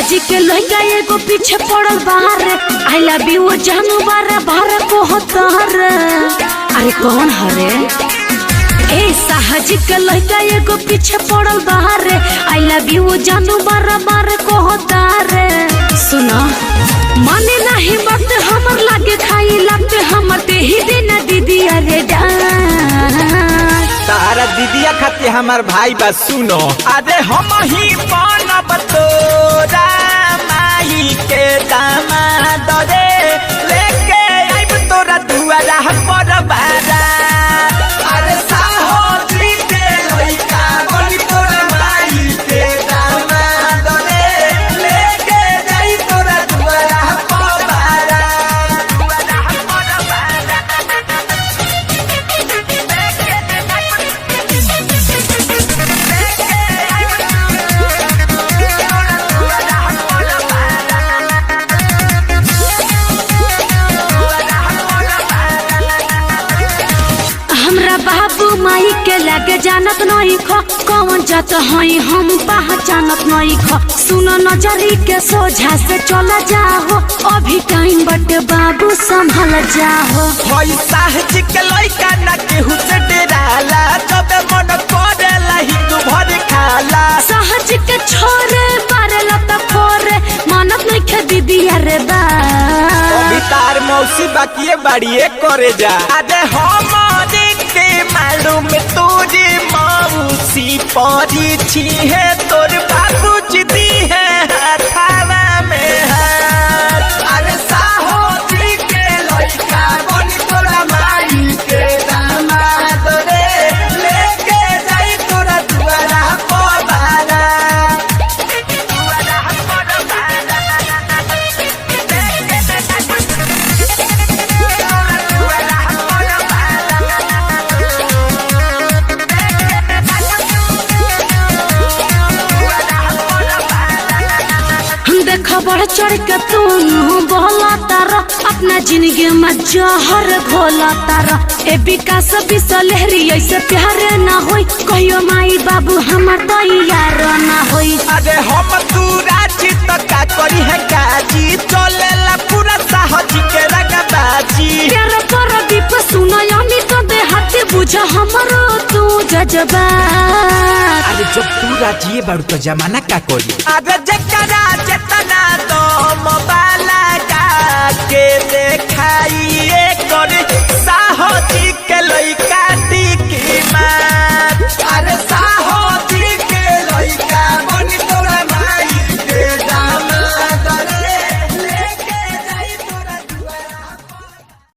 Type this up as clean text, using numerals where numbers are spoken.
साहजी के लइका एगो पीछे पड़ल बाहर आई लव यू जानू बारे बाहर को होतर अरे कौन हरे ए साहजी के लइका एगो पीछे पड़ल बाहर आई लव यू जानू बारे को होतर सुनो माने नहीं बात हमर लागे खाई लगते हमर ते ही देना दीदी अरे तारा दीदिया खाते हमार भाई बा सुनो अरे हम ही बनब तोरा माई के दामाद रे लेके आइब तोरा दुआरा पर बारा अरे साहजी के लइका बनी तोरा माई के दामाद रे लेके जाई तोरा दुआरा पर बारा हमरा बाबू माई के लगे जानत नहीं खो कौन जात हई हम पहचानत नहीं खो सुनो नजरी के सोझा से चला जाओ अभी टाइम बट बाबू संभल जाओ होई साहजी के लइका ना केहू से डराला जब मन करेला ही तू भर खाला साहज के छोरे बारे लत फोरे मानत नहीं खे दीदी अरे बा अभी तार मौसी बाकी बाड़िए करे जा अरे हमारे के मालूम तुझे मौसी परी छी है तोर बाबू जिदी है हथावा में हाथ अरे साहजी के लइका बनी तोरा माई के दामाद रे लेके जाई तोरा दुआरा पर बारा दुआरा पर बारा देखो बढ़ चढ़ के तू बोला तारा अपना जिंदगी में जहर घोला तारा ए विकास बिसलहरी ऐसे प्यार ना होई कहियो माई बाबू हमर तैयार ना होई अरे हम तू राजी तो का करी है काजी चलेला पूरा साहजी के रंगबाजी प्यार पर दीप सुनो यानी तो दे हाथी बुझा हमरो तू जज्बा अरे जब तू राजी बाड़ू तो जमाना का करी अरे जकरा